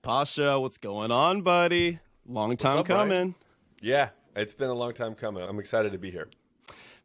Pasha, what's going on, buddy? Long time up, Brian? coming. Yeah, it's been a long time coming. I'm excited to be here.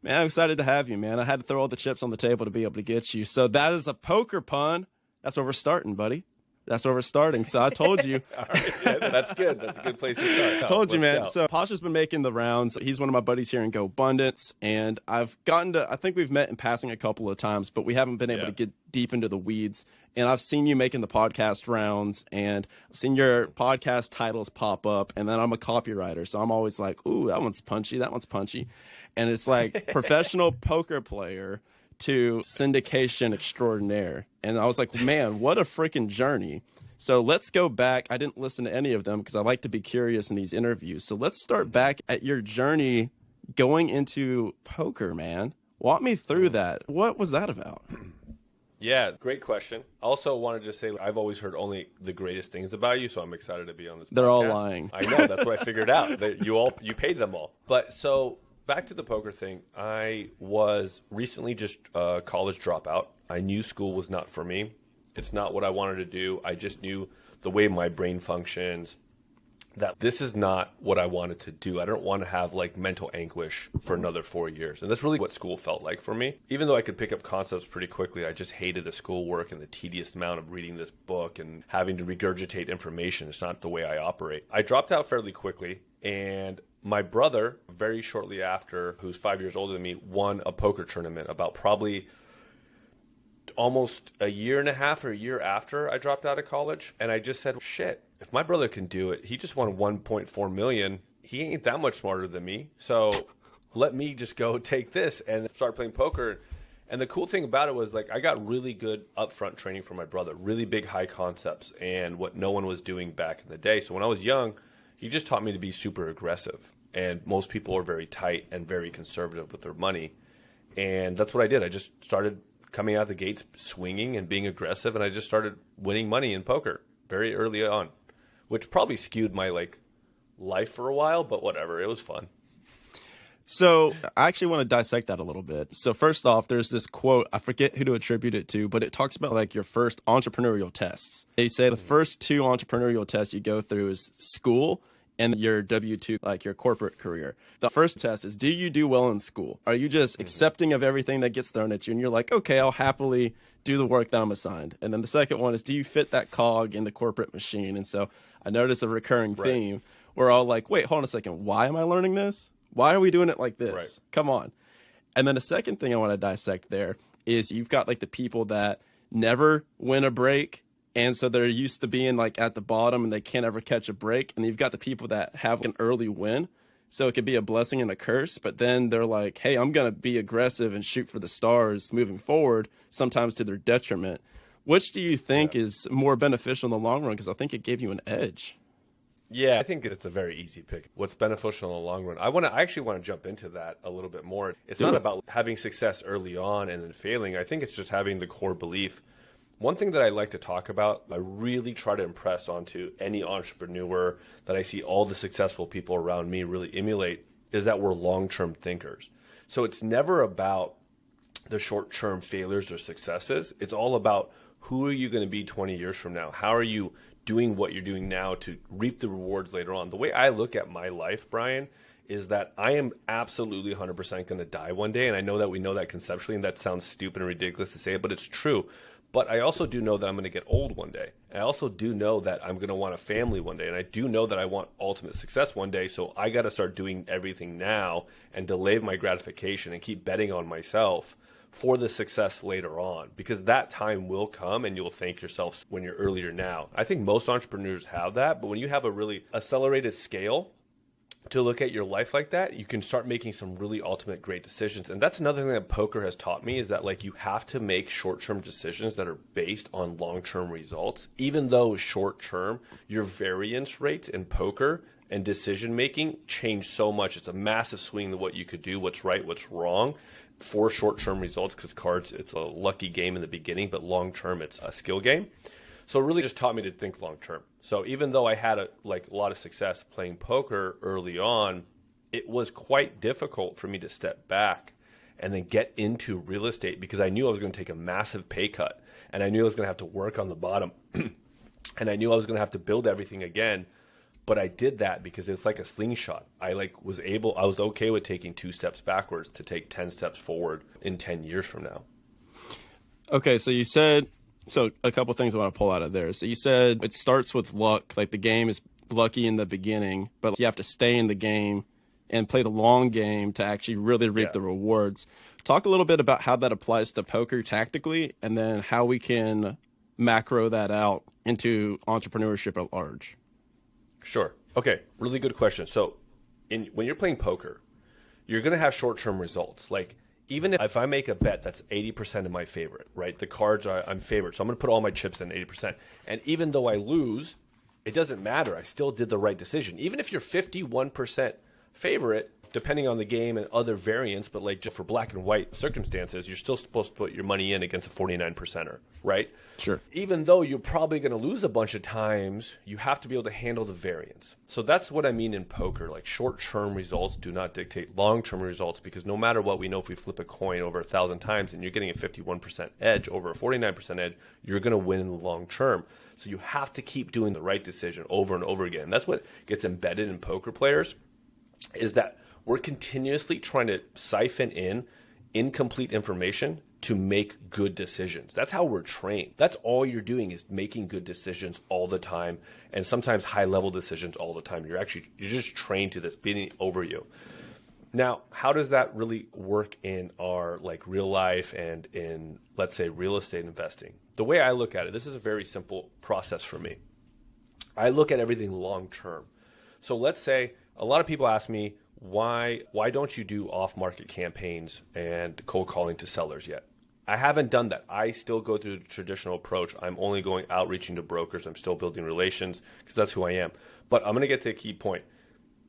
Man, I'm excited to have you, man. I had to throw all the chips on the table to be able to get you. So that is a poker pun. That's where we're starting, buddy. That's where we're starting. So I told you. All right, yeah, that's good. That's a good place to start. I told you, Let's man. go. So Pasha's been making the rounds. He's one of my buddies here in Go Abundance, and I think we've met in passing a couple of times, but we haven't been able to get deep into the weeds. And I've seen you making the podcast rounds, and I've seen your podcast titles pop up, and then I'm a copywriter, so I'm always like, ooh, that one's punchy, that one's punchy. And it's like professional poker player to syndication extraordinaire. And I was like, man, what a freaking journey. So let's go back. I didn't listen to any of them because I like to be curious in these interviews. So let's start back at your journey going into poker, man. Walk me through that. What was that about? Yeah, great question. Also wanted to say I've always heard only the greatest things about you, so I'm excited to be on this podcast. They're all lying. I know, that's what I figured out. That you paid them all. But so back to the poker thing. I was recently just a college dropout. I knew school was not for me. It's not what I wanted to do. I just knew the way my brain functions that this is not what I wanted to do. I don't want to have like mental anguish for another 4 years. And that's really what school felt like for me. Even though I could pick up concepts pretty quickly, I just hated the schoolwork and the tedious amount of reading this book and having to regurgitate information. It's not the way I operate. I dropped out fairly quickly, and my brother, very shortly after, who's 5 years older than me, won a poker tournament about probably almost a year and a half or a year after I dropped out of college. And I just said, shit, if my brother can do it, he just won 1.4 million. He ain't that much smarter than me. So let me just go take this and start playing poker. And the cool thing about it was like I got really good upfront training from my brother, really big high concepts and what no one was doing back in the day. So when I was young, he just taught me to be super aggressive. And most people are very tight and very conservative with their money. And that's what I did. I just started coming out of the gates swinging and being aggressive, and I just started winning money in poker very early on, which probably skewed my life for a while, but whatever, it was fun. So I actually want to dissect that a little bit. So first off, there's this quote, I forget who to attribute it to, but it talks about like your first entrepreneurial tests. They say the first two entrepreneurial tests you go through is school and your W-2, like your corporate career. The first test is, do you do well in school? Are you just accepting of everything that gets thrown at you? And you're like, okay, I'll happily do the work that I'm assigned. And then the second one is, do you fit that cog in the corporate machine? And so I noticed a recurring theme. We're all like, wait, hold on a second. Why am I learning this? Why are we doing it like this? Right. Come on. And then the second thing I want to dissect there is you've got like the people that never win a break, and so they're used to being like at the bottom and they can't ever catch a break. And you've got the people that have an early win. So it could be a blessing and a curse, but then they're like, hey, I'm going to be aggressive and shoot for the stars moving forward, sometimes to their detriment. Which do you think is more beneficial in the long run? Because I think it gave you an edge. Yeah, I think it's a very easy pick. What's beneficial in the long run? I actually want to jump into that a little bit more. It's not about having success early on and then failing. I think it's just having the core belief. One thing that I like to talk about, I really try to impress onto any entrepreneur that I see all the successful people around me really emulate, is that we're long-term thinkers. So it's never about the short-term failures or successes. It's all about who are you going to be 20 years from now? How are you doing what you're doing now to reap the rewards later on? The way I look at my life, Brian, is that I am absolutely 100% going to die one day. And I know that we know that conceptually, and that sounds stupid and ridiculous to say it, but it's true. But I also do know that I'm going to get old one day. I also do know that I'm going to want a family one day. And I do know that I want ultimate success one day. So I got to start doing everything now and delay my gratification and keep betting on myself for the success later on, because that time will come and you'll thank yourself when you're earlier now. I think most entrepreneurs have that, but when you have a really accelerated scale to look at your life like that, you can start making some really ultimate great decisions. And that's another thing that poker has taught me, is that like you have to make short-term decisions that are based on long-term results. Even though short-term, your variance rates in poker and decision making change so much. It's a massive swing to what you could do, what's right, what's wrong for short-term results, because cards, it's a lucky game in the beginning, but long-term, it's a skill game. So it really just taught me to think long-term. So even though I had a lot of success playing poker early on, it was quite difficult for me to step back and then get into real estate, because I knew I was going to take a massive pay cut, and I knew I was going to have to work on the bottom and I knew I was going to have to build everything again. But I did that because it's like a slingshot. I was okay with taking 2 steps backwards to take 10 steps forward in 10 years from now. Okay, so you said, so a couple things I want to pull out of there. So you said it starts with luck, like the game is lucky in the beginning, but you have to stay in the game and play the long game to actually really reap the rewards. Talk a little bit about how that applies to poker tactically, and then how we can macro that out into entrepreneurship at large. Sure. Okay. Really good question. So when you're playing poker, you're going to have short-term results. Like, even if I make a bet that's 80% in my favorite, right? The cards I'm favored. So I'm going to put all my chips in 80%. And even though I lose, it doesn't matter. I still did the right decision. Even if you're 51% favorite, depending on the game and other variants, but like just for black and white circumstances, you're still supposed to put your money in against a 49%er, right? Sure. Even though you're probably going to lose a bunch of times, you have to be able to handle the variance. So that's what I mean in poker. Like, short-term results do not dictate long-term results, because no matter what, we know if we flip a coin over 1,000 times and you're getting a 51% edge over a 49% edge, you're going to win in the long term. So you have to keep doing the right decision over and over again. That's what gets embedded in poker players, is that we're continuously trying to siphon in incomplete information to make good decisions. That's how we're trained. That's all you're doing, is making good decisions all the time, and sometimes high-level decisions all the time. You're just trained to this being over you. Now, how does that really work in our real life and in, let's say, real estate investing? The way I look at it, this is a very simple process for me. I look at everything long term. So let's say a lot of people ask me, why don't you do off-market campaigns and cold calling to sellers yet? I haven't done that. I still go through the traditional approach. I'm only going outreaching to brokers. I'm still building relations because that's who I am. But I'm going to get to a key point.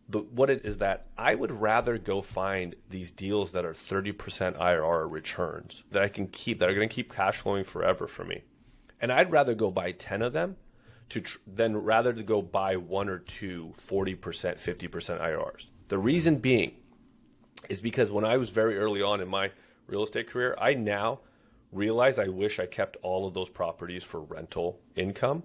But what it is that I would rather go find these deals that are 30% IRR returns that I can keep, that are going to keep cash flowing forever for me. And I'd rather go buy 10 of them than rather to go buy 1 or 2 40%, 50% IRRs. The reason being is because when I was very early on in my real estate career, I now realize I wish I kept all of those properties for rental income.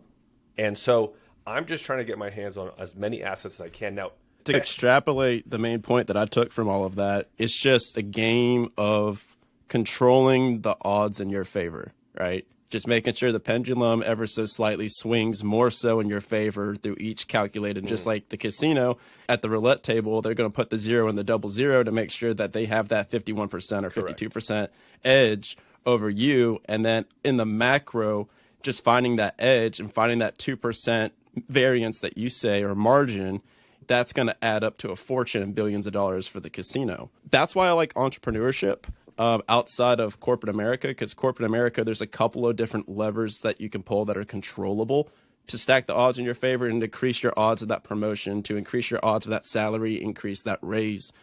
And so I'm just trying to get my hands on as many assets as I can. Now, to extrapolate the main point that I took from all of that, it's just a game of controlling the odds in your favor, right? Just making sure the pendulum ever so slightly swings more so in your favor through each calculated. Just like the casino at the roulette table, they're going to put the 0 and the 00 to make sure that they have that 51% or 52% edge over you. And then in the macro, just finding that edge and finding that 2% variance that you say, or margin, that's going to add up to a fortune and billions of dollars for the casino. That's why I like entrepreneurship. Outside of corporate America, because corporate America, there's a couple of different levers that you can pull that are controllable to stack the odds in your favor and decrease your odds of that promotion, to increase your odds of that salary increase, that raise.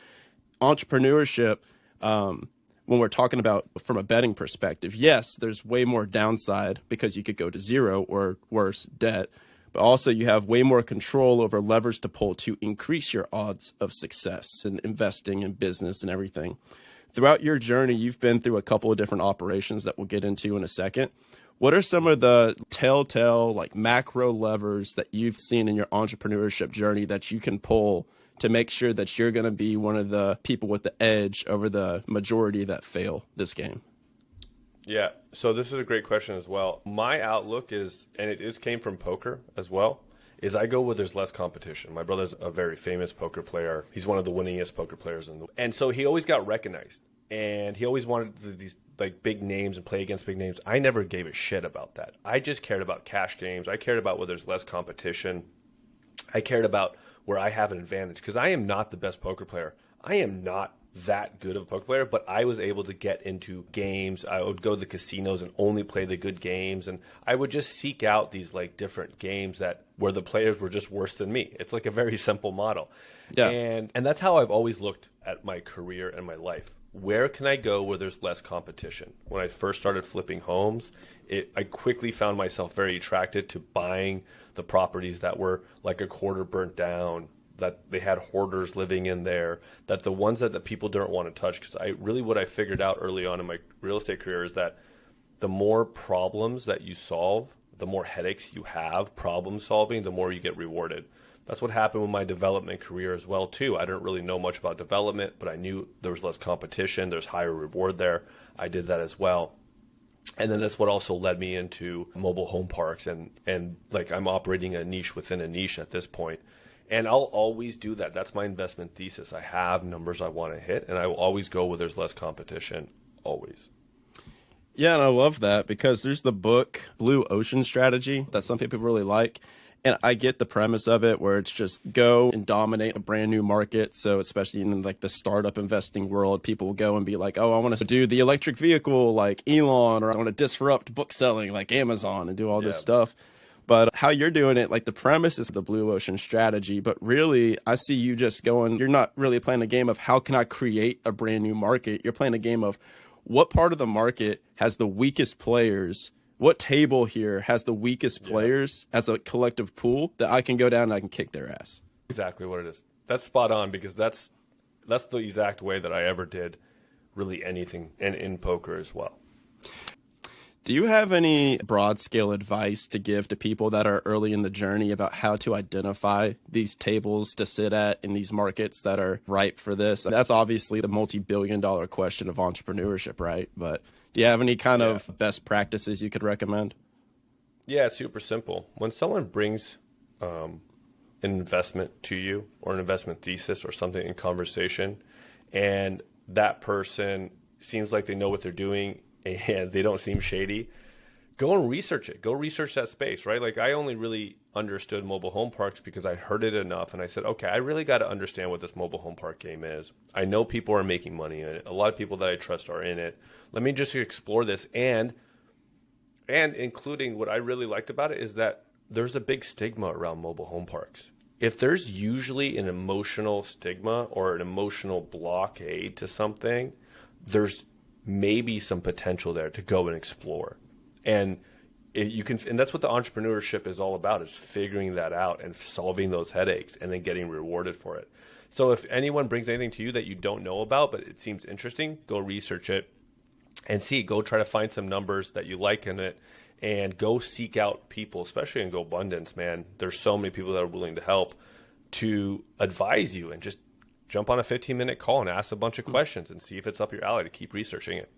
Entrepreneurship, when we're talking about from a betting perspective, yes, there's way more downside because you could go to 0 or worse, debt, but also you have way more control over levers to pull to increase your odds of success in investing in business and everything. Throughout your journey, you've been through a couple of different operations that we'll get into in a second. What are some of the telltale, macro levers that you've seen in your entrepreneurship journey that you can pull to make sure that you're going to be one of the people with the edge over the majority that fail this game? Yeah, so this is a great question as well. My outlook is, and it came from poker as well, is I go where there's less competition. My brother's a very famous poker player. He's one of the winningest poker players in the world. And so he always got recognized. And he always wanted these big names and play against big names. I never gave a shit about that. I just cared about cash games. I cared about where there's less competition. I cared about where I have an advantage, because I am not the best poker player. I am not that good of a poker player, but I was able to get into games. I would go to the casinos and only play the good games, and I would just seek out these different games where the players were just worse than me. It's a very simple model. Yeah. And that's how I've always looked at my career and my life. Where can I go where there's less competition? When I first started flipping homes, I quickly found myself very attracted to buying the properties that were a quarter burnt down, that they had hoarders living in there, that the ones that the people don't want to touch. Because what I figured out early on in my real estate career is that the more problems that you solve, the more headaches you have problem solving, the more you get rewarded. That's what happened with my development career as well, too. I didn't really know much about development, but I knew there was less competition. There's higher reward there. I did that as well. And then that's what also led me into mobile home parks. And like I'm operating a niche within a niche at this point. And I'll always do that. That's my investment thesis. I have numbers I want to hit, and I will always go where there's less competition, always. Yeah, and I love that because there's the book Blue Ocean Strategy that some people really like. And I get the premise of it where it's just go and dominate a brand new market. So especially in like the startup investing world, people will go and be like, oh, I want to do the electric vehicle like Elon, or I want to disrupt book selling like Amazon and do all this stuff. But how you're doing it, like the premise is the Blue Ocean Strategy. But really, I see you just going, you're not really playing a game of how can I create a brand new market? You're playing a game of what part of the market has the weakest players. What table here has the weakest players as a collective pool that I can go down and I can kick their ass? Exactly what it is. That's spot on because that's the exact way that I ever did really anything in poker as well. Do you have any broad scale advice to give to people that are early in the journey about how to identify these tables to sit at in these markets that are ripe for this? And that's obviously the multi-billion-dollar question of entrepreneurship, right? But do you have any kind of best practices you could recommend? Yeah, it's super simple. When someone brings an investment to you or an investment thesis or something in conversation, and that person seems like they know what they're doing and they don't seem shady, go and research it. Go research that space, right? Like I only really understood mobile home parks because I heard it enough and I said, okay, I really got to understand what this mobile home park game is. I know people are making money in it. A lot of people that I trust are in it. Let me just explore this. And including what I really liked about it is that there's a big stigma around mobile home parks. If there's usually an emotional stigma or an emotional blockade to something, there's maybe some potential there to go and explore. And and that's what the entrepreneurship is all about, is figuring that out and solving those headaches and then getting rewarded for it. So if anyone brings anything to you that you don't know about, but it seems interesting, go research it and go try to find some numbers that you like in it and go seek out people, especially in GoBundance, man. There's so many people that are willing to help to advise you, and just jump on a 15-minute call and ask a bunch of questions and see if it's up your alley to keep researching it.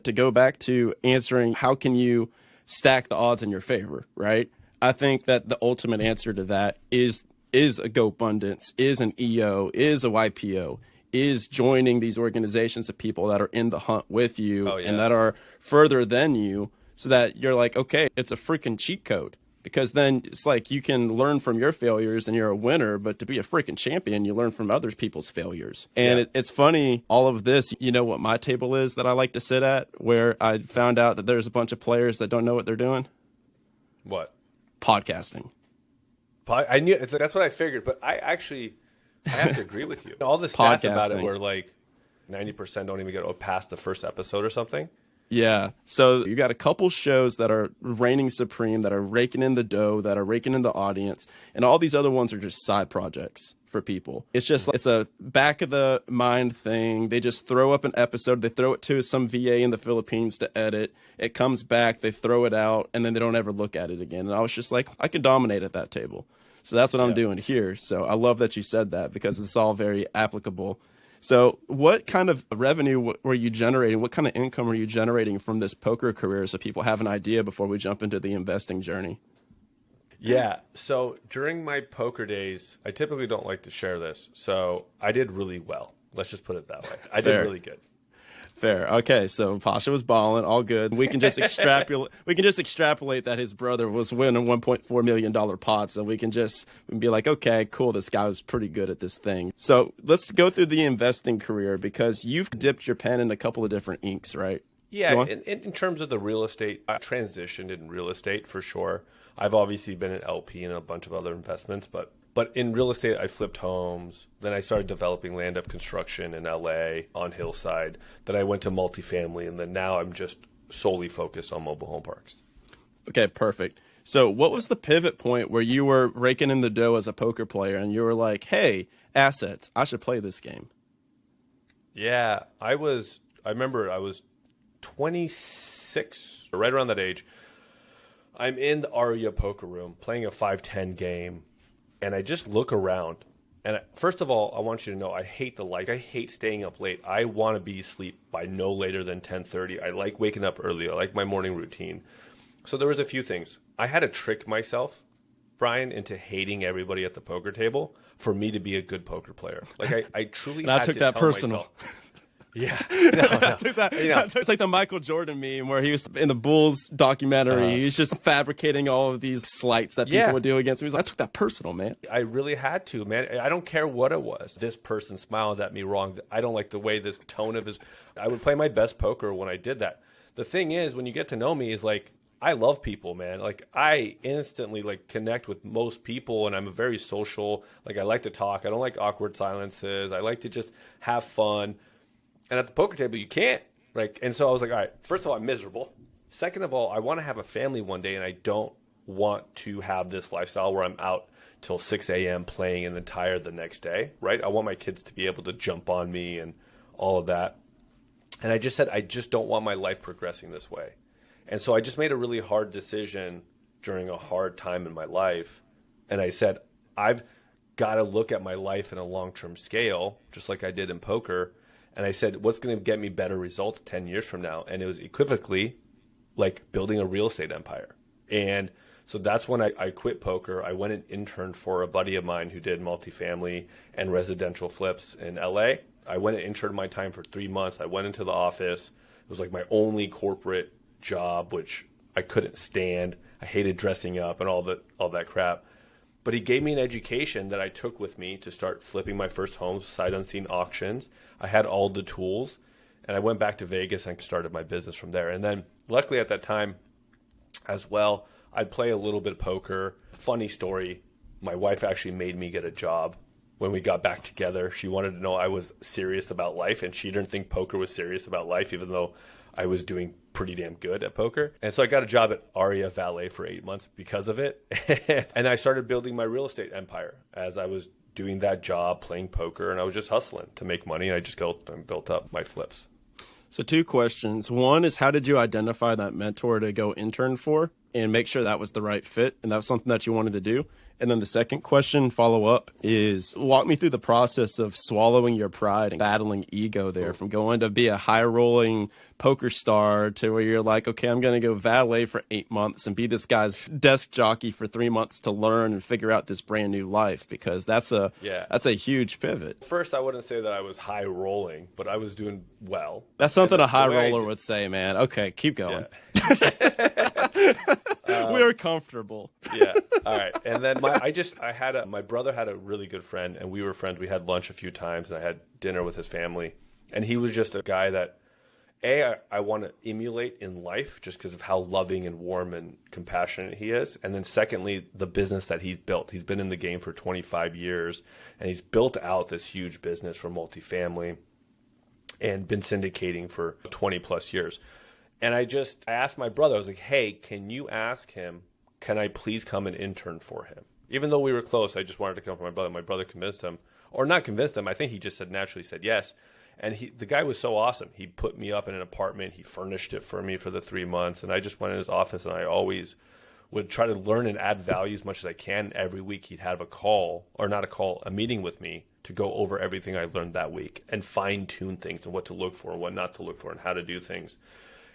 To go back to answering how can you stack the odds in your favor, right? I think that the ultimate answer to that is a GoBundance, is an EO, is a YPO, is joining these organizations of people that are in the hunt with you and that are further than you, so that you're like, okay, it's a freaking cheat code. Because then it's like you can learn from your failures and you're a winner, but to be a freaking champion, you learn from other people's failures. And it's funny, all of this, you know what my table is that I like to sit at, where I found out that there's a bunch of players that don't know what they're doing? What? Podcasting. I knew that's what I figured, but I have to agree with you. All the stats about it were like 90% don't even get past the first episode or something. Yeah. So you got a couple shows that are reigning supreme, that are raking in the dough, that are raking in the audience, and all these other ones are just side projects for people. It's just it's a back of the mind thing. They just throw up an episode, they throw it to some VA in the Philippines to edit. It comes back, they throw it out, and then they don't ever look at it again. And I was just like, I can dominate at that table. So that's what I'm doing here. So I love that you said that because it's all very applicable. So what kind of revenue were you generating? What kind of income were you generating from this poker career, so people have an idea before we jump into the investing journey? Yeah. So during my poker days, I typically don't like to share this. So I did really well. Let's just put it that way. I did really good. Fair. Okay, so Pasha was balling, all good. We can just extrapolate. We can just extrapolate that his brother was winning $1.4 million pots, and we can be like, okay, cool. This guy was pretty good at this thing. So let's go through the investing career, because you've dipped your pen in a couple of different inks, right? Yeah. In terms of the real estate, I transitioned in real estate for sure. I've obviously been an LP in a bunch of other investments, but in real estate, I flipped homes. Then I started developing land up construction in LA on Hillside. Then I went to multifamily, and then now I'm just solely focused on mobile home parks. Okay, perfect. So what was the pivot point where you were raking in the dough as a poker player and you were like, hey, assets, I should play this game? Yeah, I remember I was 26, or right around that age. I'm in the Aria poker room playing a 5-10 game, and I just look around. And first of all, I want you to know I hate the light. I hate staying up late. I want to be asleep by no later than 10:30. I like waking up early. I like my morning routine. So there was a few things. I had to trick myself, Brian, into hating everybody at the poker table for me to be a good poker player. Like I truly had took to that tell personal. myself. Yeah. No. I took that. It's like the Michael Jordan meme where he was in the Bulls documentary. He's just fabricating all of these slights that people would do against him. He's like, I took that personal, man. I really had to, man. I don't care what it was. This person smiled at me wrong. I don't like the way this tone of his. I would play my best poker when I did that. The thing is, when you get to know me, is like, I love people, man. Like, I instantly like connect with most people, and I'm a very social. Like, I like to talk. I don't like awkward silences. I like to just have fun. And at the poker table, you can't. Like, and so I was like, all right, first of all, I'm miserable. Second of all, I want to have a family one day, and I don't want to have this lifestyle where I'm out till 6 a.m. playing and then tired the next day, right? I want my kids to be able to jump on me and all of that. And I just said, I just don't want my life progressing this way. And so I just made a really hard decision during a hard time in my life. And I said, I've got to look at my life in a long-term scale, just like I did in poker. And I said, what's going to get me better results 10 years from now? And it was equivocally like building a real estate empire. And so that's when I quit poker. I went and interned for a buddy of mine who did multifamily and residential flips in LA. I went and interned my time for 3 months. I went into the office. It was like my only corporate job, which I couldn't stand. I hated dressing up and all that crap. But he gave me an education that I took with me to start flipping my first homes, sight unseen auctions. I had all the tools, and I went back to Vegas and started my business from there. And then luckily at that time as well, I'd play a little bit of poker. Funny story, my wife actually made me get a job when we got back together. She wanted to know I was serious about life, and she didn't think poker was serious about life, even though I was doing pretty damn good at poker. And so I got a job at Aria Valet for 8 months because of it. And I started building my real estate empire as I was doing that job, playing poker, and I was just hustling to make money. And I just built up my flips. So 2 questions. One is, how did you identify that mentor to go intern for and make sure that was the right fit and that was something that you wanted to do? And then the second question, follow up, is walk me through the process of swallowing your pride and battling ego there, from going to be a high rolling poker star to where you're like, okay, I'm going to go valet for 8 months and be this guy's desk jockey for 3 months to learn and figure out this brand new life, because that's a huge pivot. First, I wouldn't say that I was high rolling, but I was doing well. That's something a high roller would say, man. Okay, keep going. Yeah. We are comfortable. Yeah. All right. And then my brother had a really good friend, and we were friends. We had lunch a few times, and I had dinner with his family. And he was just a guy that, I want to emulate in life just because of how loving and warm and compassionate he is. And then secondly, the business that he's built. He's been in the game for 25 years, and he's built out this huge business for multifamily and been syndicating for 20 plus years. And I asked my brother, I was like, hey, can you ask him, can I please come and intern for him? Even though we were close, I just wanted to come for my brother. My brother convinced him, or not convinced him. I think he just naturally said yes. And the guy was so awesome. He put me up in an apartment. He furnished it for me for the 3 months. And I just went in his office, and I always would try to learn and add value as much as I can. Every week he'd have a meeting with me to go over everything I learned that week and fine tune things and what to look for and what not to look for and how to do things.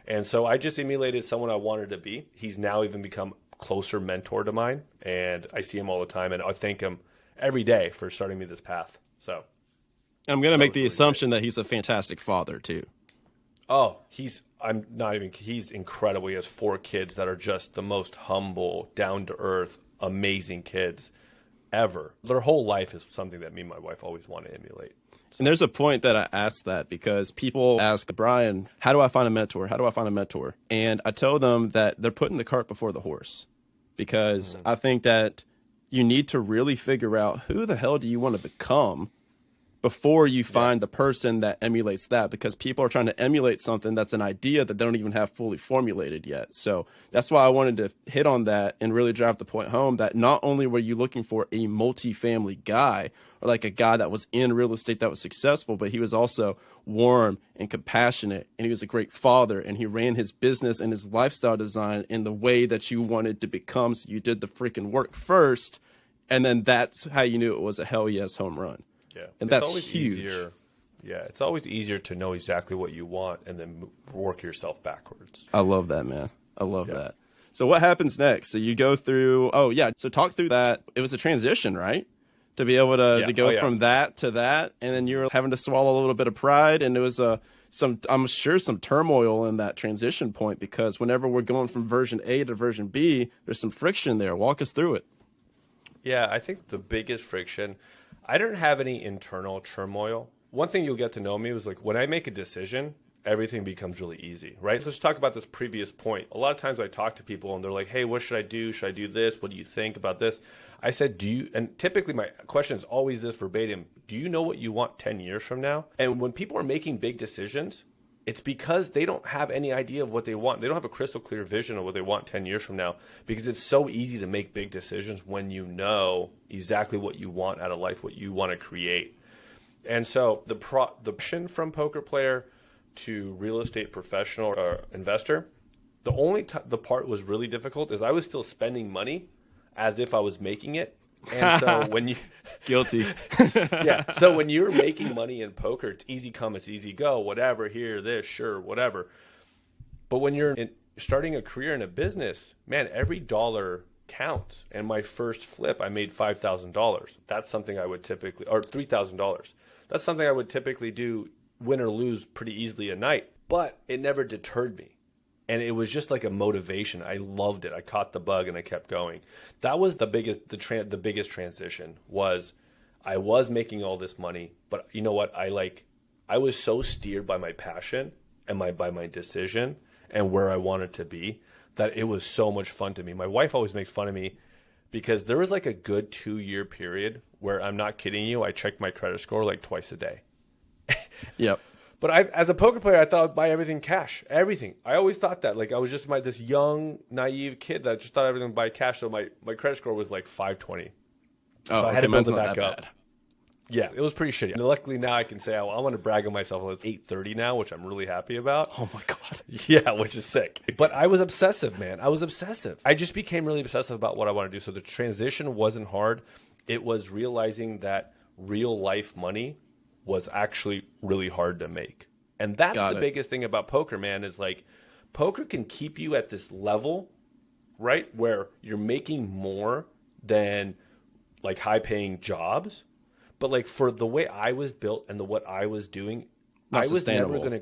And so I just emulated someone I wanted to be. He's now even become a closer mentor to mine, and I see him all the time, and I thank him every day for starting me this path. So I'm going to make the assumption that he's a fantastic father too. Oh, he's incredible. He has 4 kids that are just the most humble, down-to-earth, amazing kids ever. Their whole life is something that me and my wife always want to emulate. And there's a point that I asked that because people ask, Brian, how do I find a mentor? How do I find a mentor? And I tell them that they're putting the cart before the horse, because I think that you need to really figure out who the hell do you want to become before you find the person that emulates that, because people are trying to emulate something that's an idea that they don't even have fully formulated yet. So that's why I wanted to hit on that and really drive the point home that not only were you looking for a multifamily guy or like a guy that was in real estate that was successful, but he was also warm and compassionate, and he was a great father, and he ran his business and his lifestyle design in the way that you wanted to become. So you did the freaking work first, and then that's how you knew it was a hell yes home run. Yeah, and that's always huge. Easier. Yeah, it's always easier to know exactly what you want and then work yourself backwards. I love that, man. I love that. So what happens next? So you go through, so talk through that. It was a transition, right? To be able to go from that to that, and then you were having to swallow a little bit of pride, and there was I'm sure some turmoil in that transition point, because whenever we're going from version A to version B, there's some friction there. Walk us through it. Yeah, I think the biggest friction, I don't have any internal turmoil. One thing you'll get to know me was like when I make a decision, everything becomes really easy, right? Let's talk about this previous point. A lot of times I talk to people and they're like, hey, what should I do? Should I do this? What do you think about this? I said, and typically my question is always this verbatim, do you know what you want 10 years from now? And when people are making big decisions, it's because they don't have any idea of what they want. They don't have a crystal clear vision of what they want 10 years from now, because it's so easy to make big decisions when you know exactly what you want out of life, what you want to create. And so the option from poker player to real estate professional or investor, the part was really difficult is I was still spending money as if I was making it. And so when you guilty. Yeah. So when you're making money in poker, it's easy come, it's easy go, whatever, here, this, sure, whatever. But when you're starting a career in a business, man, every dollar counts. And my first flip, I made $5,000. That's something I would typically, or $3,000. That's something I would typically do, win or lose pretty easily a night. But it never deterred me. And it was just like a motivation. I loved it. I caught the bug and I kept going. That was the biggest transition. Was I was making all this money, but you know what? I was so steered by my passion and by my decision and where I wanted to be that it was so much fun to me. My wife always makes fun of me because there was like a good 2-year period where, I'm not kidding you, I checked my credit score like twice a day. Yep. But as a poker player, I thought I'd buy everything cash, everything. I always thought that. Like I was just this young, naive kid that just thought everything would buy cash. So my credit score was like 520. So I had to build it back up. Bad. Yeah, it was pretty shitty. And luckily now I can say I want to brag on myself. It's 830 now, which I'm really happy about. Oh my God. Yeah, which is sick. But I was obsessive, man. I was obsessive. I just became really obsessive about what I want to do. So the transition wasn't hard. It was realizing that real life money was actually really hard to make. And that's the biggest thing about poker, man, is like poker can keep you at this level, right, where you're making more than like high paying jobs. But like for the way I was built and what I was doing, I was never going to,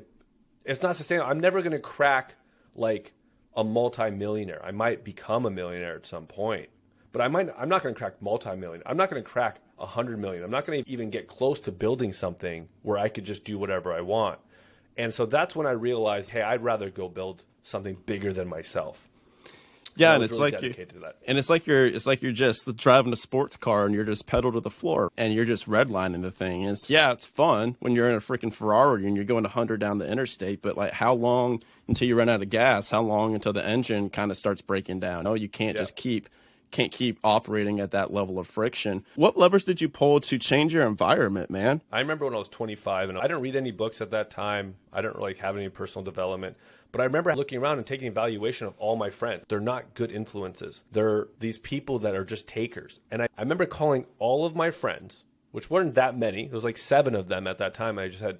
it's not sustainable. I'm never going to crack like a multi-millionaire. I might become a millionaire at some point, but I'm not going to crack multi-million. I'm not going to crack 100 million. I'm not going to even get close to building something where I could just do whatever I want. And so that's when I realized, hey, I'd rather go build something bigger than myself. Yeah, and it's like you're just driving a sports car and you're just pedal to the floor and you're just redlining the thing. And it's fun when you're in a freaking Ferrari and you're going 100 down the interstate, but like how long until you run out of gas? How long until the engine kind of starts breaking down? No, you can't just keep operating at that level of friction. What levers did you pull to change your environment, man? I remember when I was 25 and I didn't read any books at that time. I didn't really have any personal development. But I remember looking around and taking evaluation of all my friends. They're not good influences. They're these people that are just takers. And I remember calling all of my friends, which weren't that many. There was like 7 of them at that time. And I just said,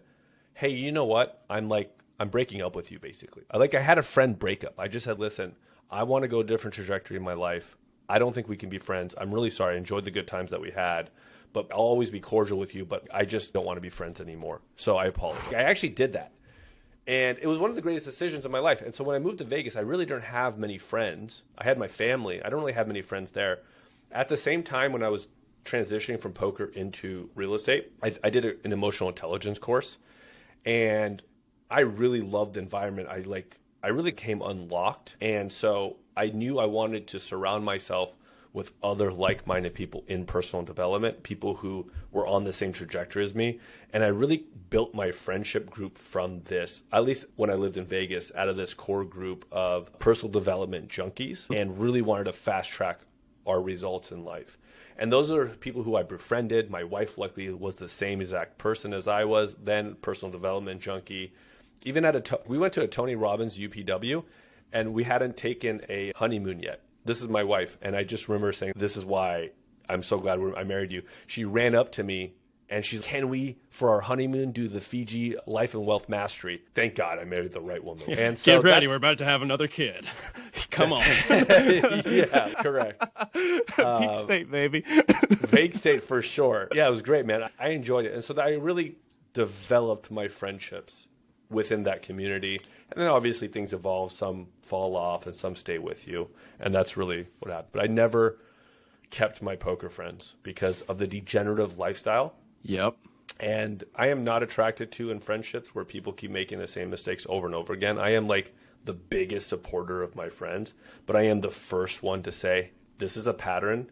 hey, you know what? I'm breaking up with you, basically. I had a friend breakup. I just said, listen, I want to go a different trajectory in my life. I don't think we can be friends. I'm really sorry. I enjoyed the good times that we had, but I'll always be cordial with you, but I just don't want to be friends anymore. So I apologize. I actually did that. And it was one of the greatest decisions of my life. And so when I moved to Vegas, I really didn't have many friends. I had my family. I don't really have many friends there. At the same time, when I was transitioning from poker into real estate, I did an emotional intelligence course. And I really loved the environment. I really came unlocked. And so I knew I wanted to surround myself with other like-minded people in personal development, people who were on the same trajectory as me. And I really built my friendship group from this, at least when I lived in Vegas, out of this core group of personal development junkies, and really wanted to fast track our results in life. And those are people who I befriended. My wife luckily was the same exact person as I was, then personal development junkie. Even we went to a Tony Robbins UPW, and we hadn't taken a honeymoon yet. This is my wife, and I just remember saying, this is why I'm so glad I married you. She ran up to me, and she's, can we, for our honeymoon, do the Fiji Life and Wealth Mastery? Thank God I married the right woman. And so get ready, we're about to have another kid. Come on. Yeah, correct. Peak state, baby. Vague state for sure. Yeah, it was great, man. I enjoyed it. And so I really developed my friendships within that community. And then obviously things evolve. Some fall off and some stay with you. And that's really what happened. But I never kept my poker friends because of the degenerative lifestyle. Yep. And I am not attracted to in friendships where people keep making the same mistakes over and over again. I am like the biggest supporter of my friends, but I am the first one to say, this is a pattern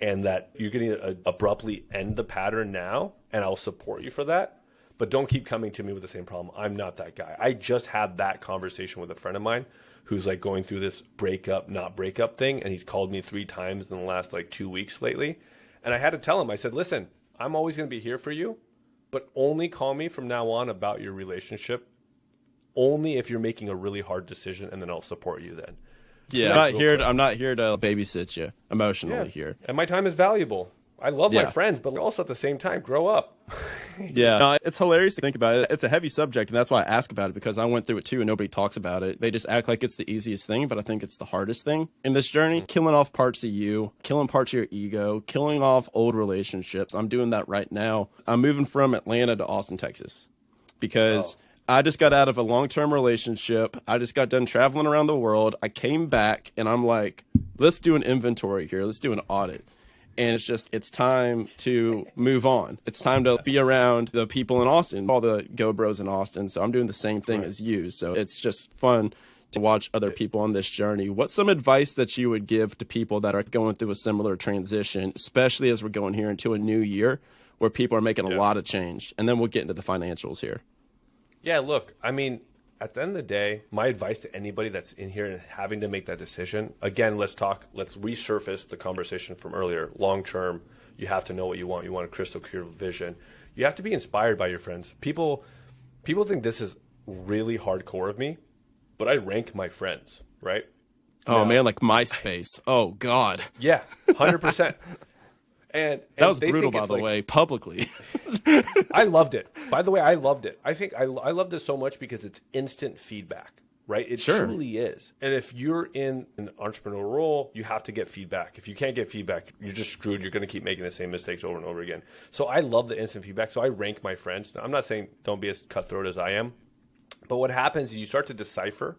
and that you're going to abruptly end the pattern now, and I'll support you for that. But don't keep coming to me with the same problem. I'm not that guy. I just had that conversation with a friend of mine who's like going through this breakup, not breakup thing. And he's called me 3 times in the last like 2 weeks lately. And I had to tell him, I said, listen, I'm always going to be here for you, but only call me from now on about your relationship. Only if you're making a really hard decision, and then I'll support you then. Yeah, I'm not here to babysit you emotionally here. And my time is valuable. I love my friends, but also at the same time, grow up. Yeah, no, it's hilarious to think about it. It's a heavy subject, and that's why I ask about it, because I went through it too, and nobody talks about it. They just act like it's the easiest thing, but I think it's the hardest thing in this journey. Killing off parts of you, killing parts of your ego, killing off old relationships. I'm doing that right now. I'm moving from Atlanta to Austin, Texas, because I just got out of a long-term relationship. I just got done traveling around the world. I came back, and I'm like, let's do an inventory here. Let's do an audit. And it's time to move on. It's time to be around the people in Austin, all the Go Bros in Austin. So I'm doing the same thing as you. So it's just fun to watch other people on this journey. What's some advice that you would give to people that are going through a similar transition, especially as we're going here into a new year where people are making a lot of change? And then we'll get into the financials here. Yeah, look, I mean, at the end of the day, my advice to anybody that's in here and having to make that decision, again, let's resurface the conversation from earlier. Long term, you have to know what you want. You want a crystal clear vision. You have to be inspired by your friends. People think this is really hardcore of me, but I rank my friends, right? Oh, man, like MySpace. Oh, God. Yeah, 100%. And that was brutal, by the way, publicly. I loved it. By the way, I loved it. I think I loved it so much because it's instant feedback, right? It truly is. And if you're in an entrepreneurial role, you have to get feedback. If you can't get feedback, you're just screwed. You're going to keep making the same mistakes over and over again. So I love the instant feedback. So I rank my friends. Now, I'm not saying don't be as cutthroat as I am, but what happens is you start to decipher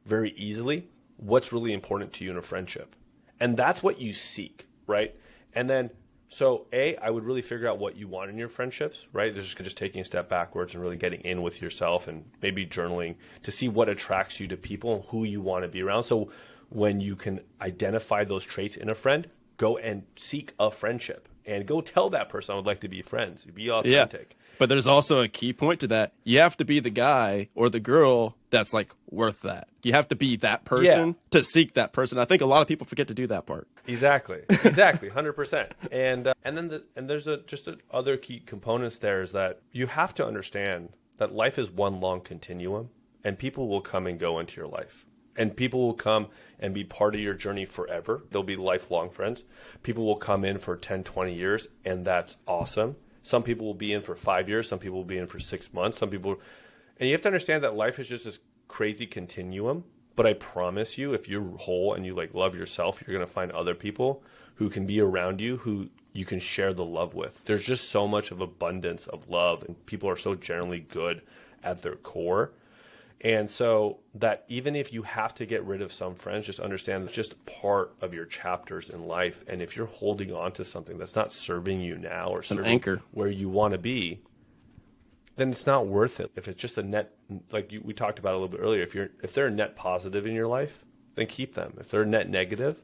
very easily what's really important to you in a friendship. And that's what you seek, right? And then so I would really figure out what you want in your friendships, right? Just taking a step backwards and really getting in with yourself and maybe journaling to see what attracts you to people and who you want to be around. So when you can identify those traits in a friend, go and seek a friendship and go tell that person, I would like to be friends. Be authentic. Yeah. But there's also a key point to that. You have to be the guy or the girl that's like worth that. You have to be that person to seek that person. I think a lot of people forget to do that part. Exactly, 100%. And then there's other key components there is that you have to understand that life is one long continuum, and people will come and go into your life. And people will come and be part of your journey forever. They'll be lifelong friends. People will come in for 10, 20 years, and that's awesome. Some people will be in for 5 years. Some people will be in for 6 months. And you have to understand that life is just this crazy continuum. But I promise you, if you're whole and you like love yourself, you're going to find other people who can be around you, who you can share the love with. There's just so much of abundance of love, and people are so generally good at their core. And so that even if you have to get rid of some friends, just understand it's just part of your chapters in life. And if you're holding on to something that's not serving you now or serving anchor where you want to be, then it's not worth it. If it's just a net, like we talked about a little bit earlier, if they're a net positive in your life, then keep them. If they're a net negative,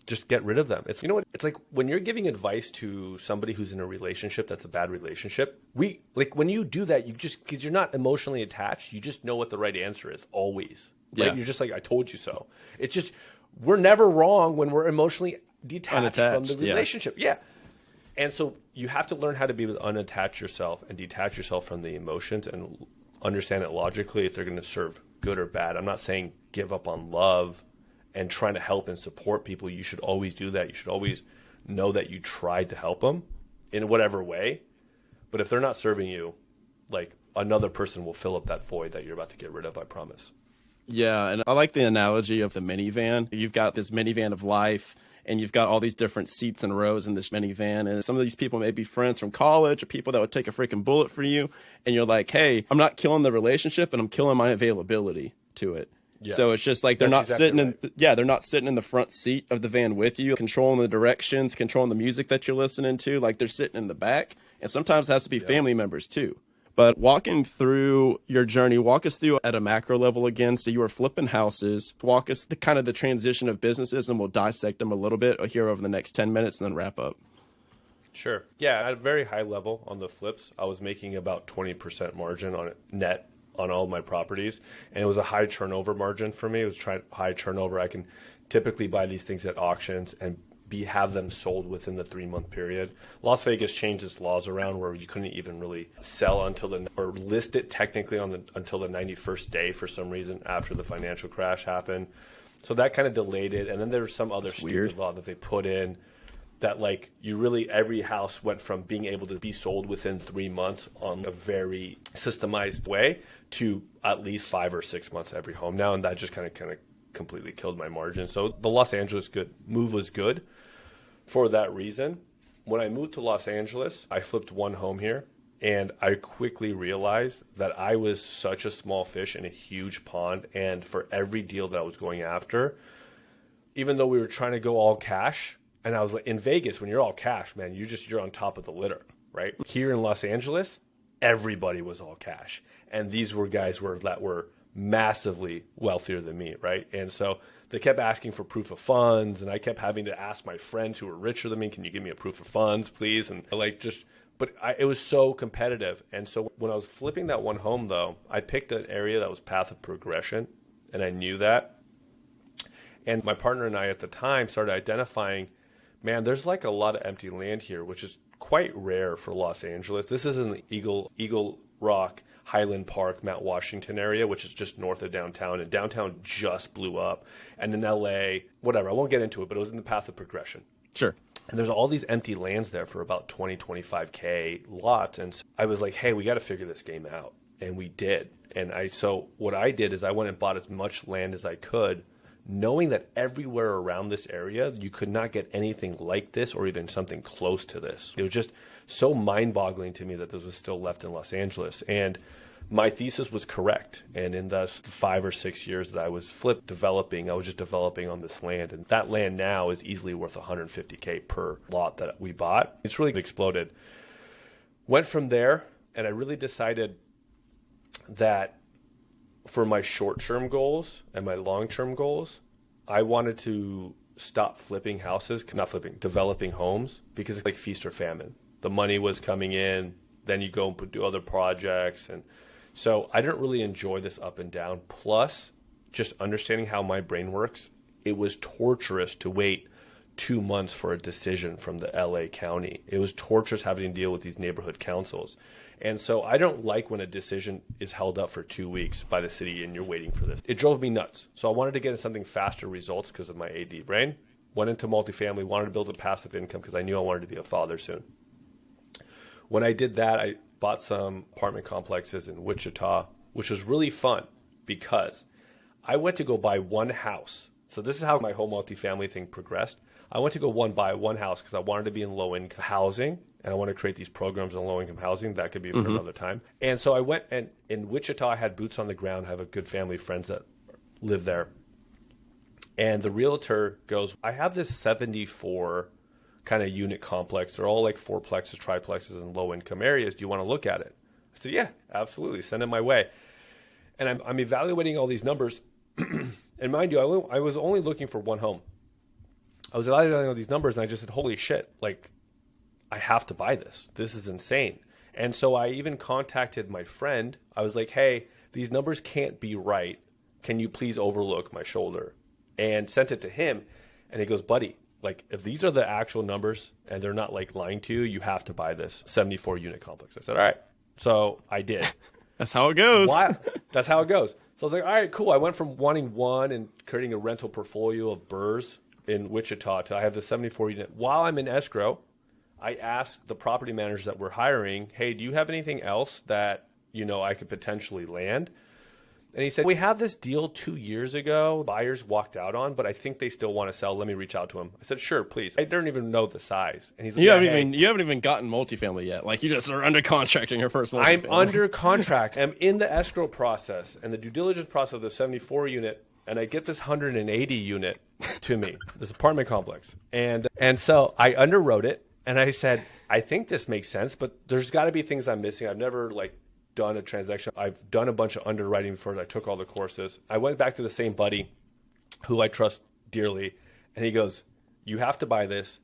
just get rid of them. It's, you know what? It's like when you're giving advice to somebody who's in a relationship that's a bad relationship, when you do that, you just, because you're not emotionally attached, you just know what the right answer is always. Right? Yeah. You're just like, I told you so. It's just, we're never wrong when we're emotionally detached from the relationship. Yeah. And so you have to learn how to be able to unattach yourself and detach yourself from the emotions and understand it logically if they're going to serve good or bad. I'm not saying give up on love and trying to help and support people. You should always do that. You should always know that you tried to help them in whatever way. But if they're not serving you, like, another person will fill up that void that you're about to get rid of, I promise. Yeah, and I like the analogy of the minivan. You've got this minivan of life, and you've got all these different seats and rows in this minivan. And some of these people may be friends from college or people that would take a freaking bullet for you. And you're like, hey, I'm not killing the relationship, and I'm killing my availability to it. Yeah. So it's just like they're not sitting they're not sitting in the front seat of the van with you, controlling the directions, controlling the music that you're listening to. Like, they're sitting in the back. And sometimes it has to be family members too. But walking through your journey, walk us through at a macro level again. So you were flipping houses. Walk us the kind of the transition of businesses, and we'll dissect them a little bit here over the next 10 minutes and then wrap up. Sure. Yeah, at a very high level on the flips, I was making about 20% margin on it net on all my properties. And it was a high turnover margin for me. It was high turnover. I can typically buy these things at auctions and have them sold within the 3-month period. Las Vegas changed its laws around where you couldn't even really sell or list it technically until the 91st day for some reason after the financial crash happened. So that kind of delayed it. And then there was some other stupid law that they put in that, like, every house went from being able to be sold within 3 months on a very systemized way to at least 5 or 6 months every home now. And that just kind of completely killed my margin. So the Los Angeles move was good for that reason. When I moved to Los Angeles, I flipped one home here, and I quickly realized that I was such a small fish in a huge pond. And for every deal that I was going after, even though we were trying to go all cash, and I was like, in Vegas, when you're all cash, man, you're on top of the litter, right? Here in Los Angeles, everybody was all cash. And these were guys that were massively wealthier than me, right? And so they kept asking for proof of funds, and I kept having to ask my friends who were richer than me, can you give me a proof of funds, please? And it was so competitive. And so when I was flipping that one home, though, I picked an area that was path of progression, and I knew that. And my partner and I at the time started identifying, man, there's like a lot of empty land here, which is quite rare for Los Angeles. This is in the Eagle Rock, Highland Park, Mount Washington area, which is just north of downtown. And downtown just blew up. And in LA, whatever, I won't get into it, but it was in the path of progression. Sure. And there's all these empty lands there for about 20, 25K lots. And so I was like, hey, we got to figure this game out. And we did. So what I did is I went and bought as much land as I could, knowing that everywhere around this area, you could not get anything like this or even something close to this. It was just so mind-boggling to me that this was still left in Los Angeles. And my thesis was correct. And in the 5 or 6 years that I was developing, I was just developing on this land. And that land now is easily worth $150K per lot that we bought. It's really exploded. Went from there, and I really decided that for my short-term goals and my long-term goals, I wanted to stop developing homes, because it's like feast or famine. The money was coming in, then you go and do other projects. And so I didn't really enjoy this up and down. Plus, just understanding how my brain works, it was torturous to wait 2 months for a decision from the LA County. It was torturous having to deal with these neighborhood councils. And so I don't like when a decision is held up for 2 weeks by the city and you're waiting for this. It drove me nuts. So I wanted to get something faster results because of my AD brain. Went into multifamily, wanted to build a passive income because I knew I wanted to be a father soon. When I did that, I bought some apartment complexes in Wichita, which was really fun because I went to go buy one house. So this is how my whole multifamily thing progressed. I went to go buy one house because I wanted to be in low-income housing, and I want to create these programs on low-income housing. That could be for another time. And so I went, and in Wichita, I had boots on the ground. I have a good family, friends that live there. And the realtor goes, I have this 74 kind of unit complex. They're all like fourplexes, triplexes in low-income areas. Do you want to look at it? I said, yeah, absolutely. Send it my way. And I'm evaluating all these numbers. And mind you, I was only looking for one home. I was evaluating all these numbers, and I just said, holy shit, like, I have to buy this. This is insane. And so I even contacted my friend. I was like, hey, these numbers can't be right. Can you please overlook my shoulder? And sent it to him. And he goes, buddy, like, if these are the actual numbers and they're not like lying to you, you have to buy this 74 unit complex. I said, all right. So I did. That's how it goes. That's how it goes. So I was like, all right, cool. I went from wanting one and creating a rental portfolio of burrs in Wichita to I have the 74 unit. While I'm in escrow, I asked the property managers that we're hiring, hey, do you have anything else that, you know, I could potentially land? And he said, we have this deal 2 years ago. Buyers walked out on, but I think they still want to sell. Let me reach out to him. I said, sure, please. I don't even know the size. And he's like, you haven't even gotten multifamily yet. Like, you just are under contracting your first multifamily. I'm under contract. I'm in the escrow process and the due diligence process of the 74 unit. And I get this 180 unit to me, this apartment complex. And so I underwrote it and I said, I think this makes sense, but there's got to be things I'm missing. I've never done a transaction. I've done a bunch of underwriting before. I took all the courses. I went back to the same buddy who I trust dearly. And he goes, you have to buy this.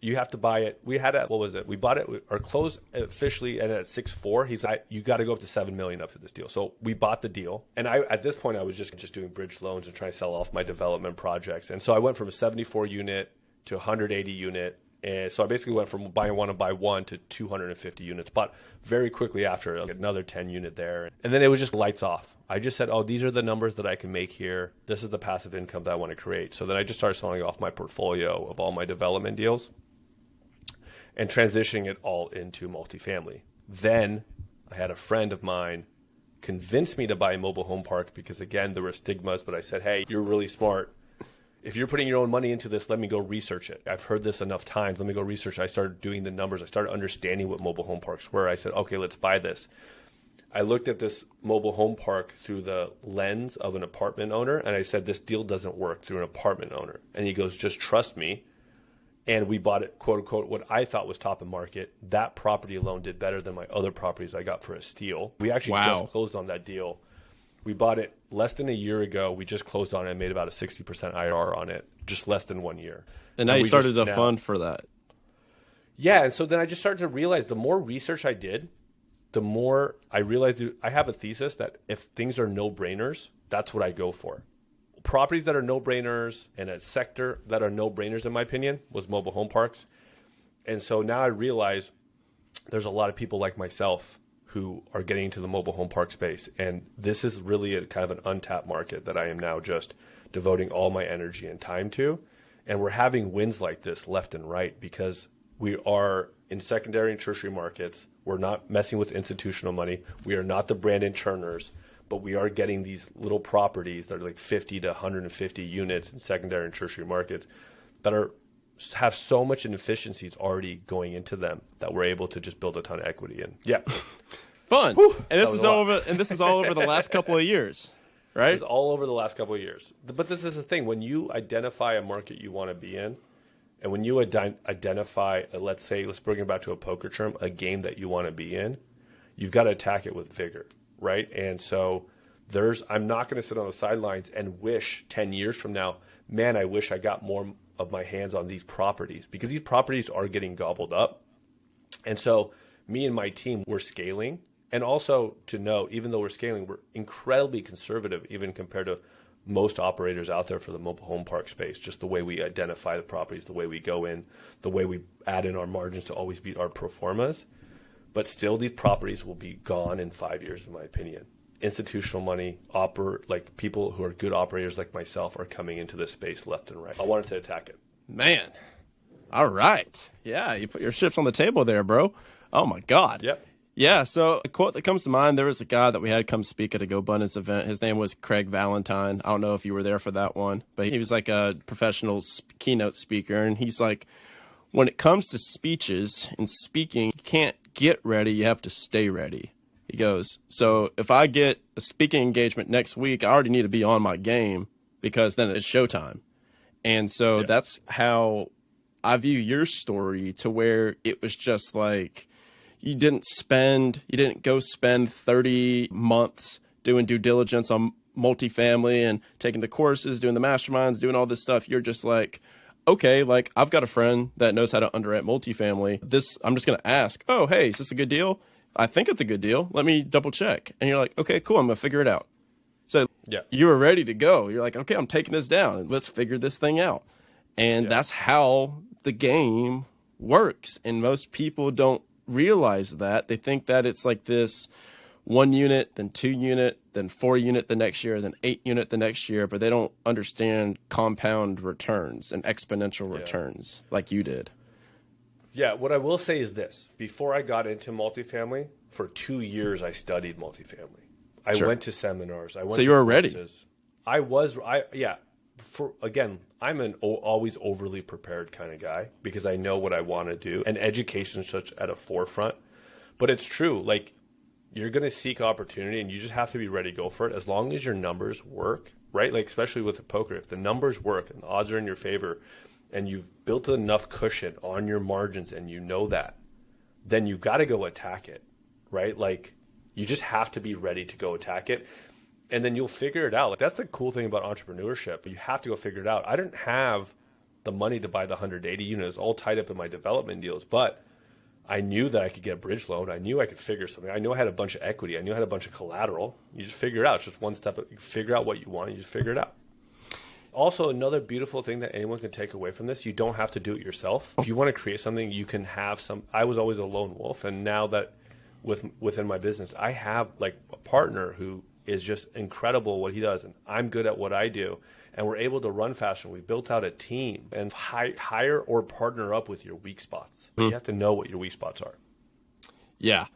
You have to buy it. We had what was it? We bought it, our close officially at 6.4. He's like, you got to go up to $7 million up to this deal. So we bought the deal. And at this point, I was just doing bridge loans and trying to sell off my development projects. And so I went from a 74 unit to 180 unit. And so I basically went from buying one and buy one to 250 units, but very quickly after another 10 unit there. And then it was just lights off. I just said, oh, these are the numbers that I can make here. This is the passive income that I want to create. So then I just started selling off my portfolio of all my development deals and transitioning it all into multifamily. Then I had a friend of mine convince me to buy a mobile home park because, again, there were stigmas, but I said, hey, you're really smart. If you're putting your own money into this, let me go research it. I've heard this enough times. Let me go research. I started doing the numbers. I started understanding what mobile home parks were. I said, okay, let's buy this. I looked at this mobile home park through the lens of an apartment owner, and I said, this deal doesn't work through an apartment owner. And he goes, just trust me. And we bought it, quote unquote, what I thought was top of market. That property alone did better than my other properties I got for a steal. We actually just closed on that deal. We bought it less than a year ago. We just closed on it and made about a 60% IRR on it, just less than 1 year. And now you started a fund for that. Yeah, and so then I just started to realize the more research I did, the more I realized I have a thesis that if things are no-brainers, that's what I go for. Properties that are no-brainers and a sector that are no-brainers, in my opinion, was mobile home parks. And so now I realize there's a lot of people like myself who are getting into the mobile home park space. And this is really a kind of an untapped market that I am now just devoting all my energy and time to. And we're having wins like this left and right because we are in secondary and tertiary markets. We're not messing with institutional money. We are not the Brandon Churners, but we are getting these little properties that are like 50 to 150 units in secondary and tertiary markets that have so much inefficiencies already going into them that we're able to just build a ton of equity in. Yeah. Fun. Whew, and this is all over the last couple of years, right? It's all over the last couple of years. But this is the thing. When you identify a market you want to be in, and when you identify, let's bring it back to a poker term, a game that you want to be in, you've got to attack it with vigor, right? And so I'm not going to sit on the sidelines and wish 10 years from now, man, I wish I got more of my hands on these properties, because these properties are getting gobbled up. And so me and my team, we're scaling. And also to note, even though we're scaling, we're incredibly conservative, even compared to most operators out there for the mobile home park space. Just the way we identify the properties, the way we go in, the way we add in our margins to always beat our pro formas. But still, these properties will be gone in 5 years, in my opinion. Institutional money, people who are good operators like myself are coming into this space left and right. I wanted to attack it. Man. All right. Yeah, you put your chips on the table there, bro. Oh, my God. Yep. Yeah, so a quote that comes to mind, there was a guy that we had come speak at a GoBundance event. His name was Craig Valentine. I don't know if you were there for that one, but he was like a professional keynote speaker. And he's like, when it comes to speeches and speaking, you can't get ready, you have to stay ready. He goes, so if I get a speaking engagement next week, I already need to be on my game because then it's showtime. And so that's how I view your story, to where it was just like, you didn't go spend 30 months doing due diligence on multifamily and taking the courses, doing the masterminds, doing all this stuff. You're just like, okay, like I've got a friend that knows how to underwrite multifamily. I'm just going to ask, oh, hey, is this a good deal? I think it's a good deal. Let me double check. And you're like, okay, cool. I'm going to figure it out. So you were ready to go. You're like, okay, I'm taking this down. Let's figure this thing out. And that's how the game works. And most people don't realize that. They think that it's like this 1 unit, then 2 unit, then 4 unit the next year, then 8 unit the next year, but they don't understand compound returns and exponential returns like you did. Yeah, what I will say is this. Before I got into multifamily, for 2 years I studied multifamily. I went to seminars. I went to you were courses. Ready. I'm an always overly prepared kind of guy because I know what I want to do, and education is such at a forefront. But it's true. Like, you're going to seek opportunity, and you just have to be ready to go for it as long as your numbers work, right? Like, especially with the poker, if the numbers work and the odds are in your favor and you've built enough cushion on your margins and you know that, then you've got to go attack it, right? Like, you just have to be ready to go attack it, and then you'll figure it out. Like, that's the cool thing about entrepreneurship. You have to go figure it out. I didn't have the money to buy the 180 units all tied up in my development deals, but I knew that I could get a bridge loan. I knew I could figure something. I knew I had a bunch of equity. I knew I had a bunch of collateral. You just figure it out. It's just one step. You figure out what you want. You just figure it out. Also, another beautiful thing that anyone can take away from this, you don't have to do it yourself. If you want to create something, you can have some. I was always a lone wolf, and now that within my business, I have like a partner who is just incredible at what he does, and I'm good at what I do, and we're able to run faster. We built out a team, and hire or partner up with your weak spots. You have to know what your weak spots are. Yeah.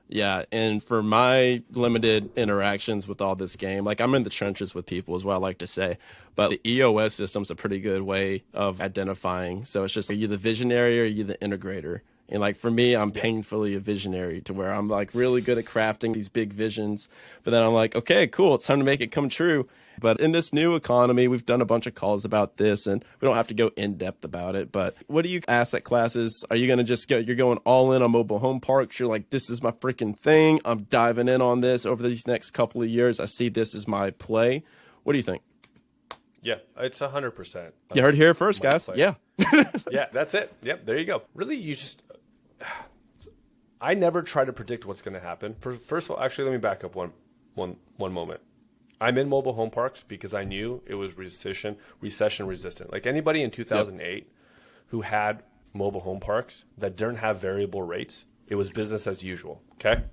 And for my limited interactions with all this game, like I'm in the trenches with people is what I like to say. But the EOS system's a pretty good way of identifying. So it's just, are you the visionary or are you the integrator? And like for me, I'm painfully a visionary to where I'm like really good at crafting these big visions. But then I'm like, okay, cool, it's time to make it come true. But in this new economy, we've done a bunch of calls about this, and we don't have to go in depth about it. But what do you asset classes? Are you going to just go, you're going all in on mobile home parks? You're like, this is my freaking thing. I'm diving in on this over these next couple of years. I see this as my play. What do you think? Yeah, it's 100%. You heard it here first, guys. Play. Yeah. Yeah, that's it. Yep, there you go. Really, I never try to predict what's going to happen. First of all, actually, let me back up one moment. I'm in mobile home parks because I knew it was recession resistant. Like anybody in 2008 who had mobile home parks that didn't have variable rates, it was business as usual. Okay, I'm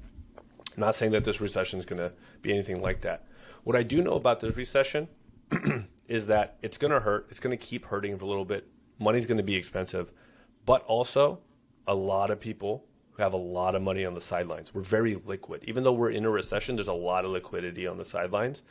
not saying that this recession is going to be anything like that. What I do know about this recession is that it's going to hurt. It's going to keep hurting for a little bit. Money's going to be expensive, but also a lot of people who have a lot of money on the sidelines. We're very liquid. Even though we're in a recession, there's a lot of liquidity on the sidelines.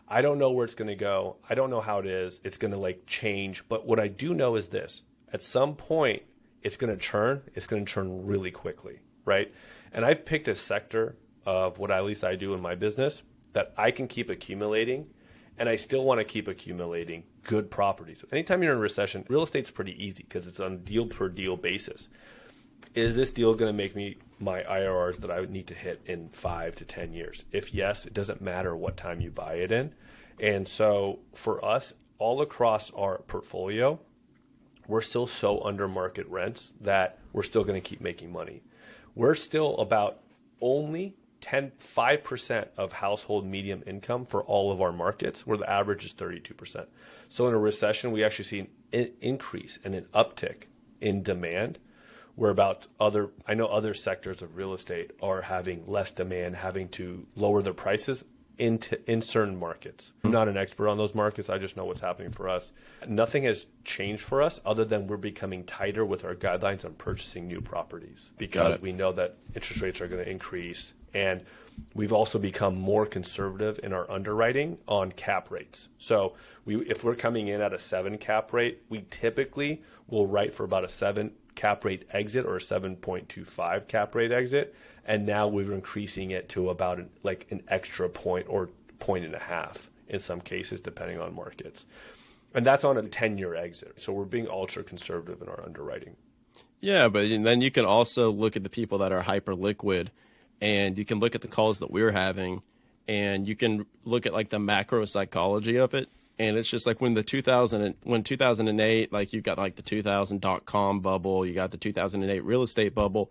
I don't know where it's going to go. I don't know how it is. It's going to like change. But what I do know is this. At some point, it's going to churn. It's going to churn really quickly, right? And I've picked a sector of what at least I do in my business that I can keep accumulating, and I still want to keep accumulating good properties. Anytime you're in a recession, real estate's pretty easy because it's on deal per deal basis. Is this deal going to make me my IRRs that I would need to hit in 5 to 10 years? If yes, it doesn't matter what time you buy it in. And so for us, all across our portfolio, we're still so under market rents that we're still going to keep making money. We're still about only 5% of household medium income for all of our markets, where the average is 32%. So in a recession, we actually see an increase and an uptick in demand. Where I know other sectors of real estate are having less demand, having to lower their prices in certain markets. I'm not an expert on those markets. I just know what's happening for us. Nothing has changed for us other than we're becoming tighter with our guidelines on purchasing new properties because we know that interest rates are going to increase. And we've also become more conservative in our underwriting on cap rates. So if we're coming in at a 7 cap rate, we typically will write for about a 7 cap rate exit or a 7.25 cap rate exit. And now we're increasing it to about an extra point or 1.5 in some cases, depending on markets. And that's on a 10-year exit. So we're being ultra conservative in our underwriting. Yeah, but then you can also look at the people that are hyper liquid, and you can look at the calls that we're having, and you can look at like the macro psychology of it. And it's just like when 2008, like you got like the 2000.com bubble, you got the 2008 real estate bubble.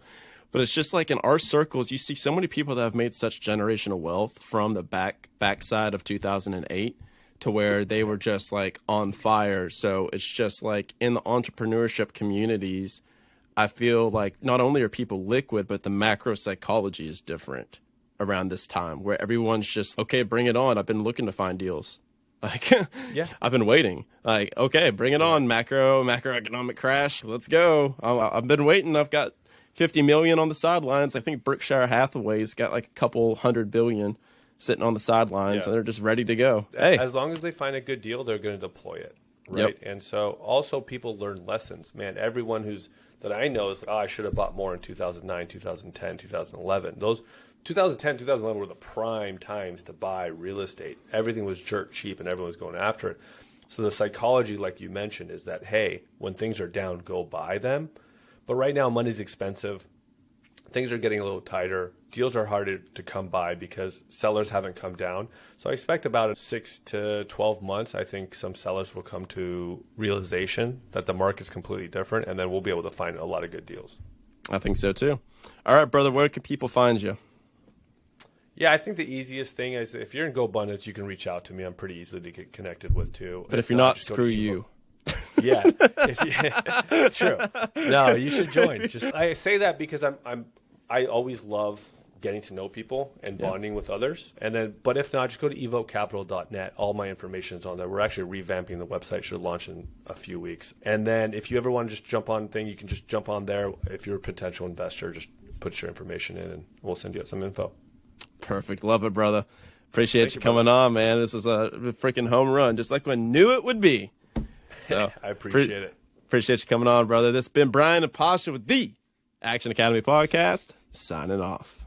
But it's just like in our circles, you see so many people that have made such generational wealth from the backside of 2008 to where they were just like on fire. So it's just like in the entrepreneurship communities, I feel like not only are people liquid, but the macro psychology is different around this time where everyone's just, okay, bring it on. I've been looking to find deals. Like, yeah, I've been waiting. Like, okay, bring it on. Macroeconomic crash. Let's go. I've been waiting. I've got 50 million on the sidelines. I think Berkshire Hathaway's got like a couple $100 billion sitting on the sidelines, and they're just ready to go. Hey, as long as they find a good deal, they're going to deploy it, right? Yep. And so also people learn lessons. Man, everyone that I know is like, I should have bought more in 2009, 2010, 2011. Those 2010, 2011 were the prime times to buy real estate. Everything was dirt cheap and everyone was going after it. So the psychology, like you mentioned, is that, hey, when things are down, go buy them. But right now, money's expensive. Things are getting a little tighter. Deals are harder to come by because sellers haven't come down. So I expect about 6 to 12 months, I think some sellers will come to realization that the market's completely different, and then we'll be able to find a lot of good deals. I think so too. All right, brother, where can people find you? Yeah, I think the easiest thing is if you're in GoBundance, you can reach out to me. I'm pretty easy to get connected with too. But if you're not, screw you. Yeah, true. No, you should join. I say that because I always love getting to know people and bonding with others. But if not, just go to evocapital.net. All my information is on there. We're actually revamping the website. Should launch in a few weeks. And then if you ever want to just jump on thing, you can just jump on there. If you're a potential investor, just put your information in, and we'll send you out some info. Perfect. Love it, brother. Appreciate you coming on, man. This is a freaking home run, just like we knew it would be. So I appreciate it. Appreciate you coming on, brother. This has been Brian and Pasha with the Action Academy podcast, signing off.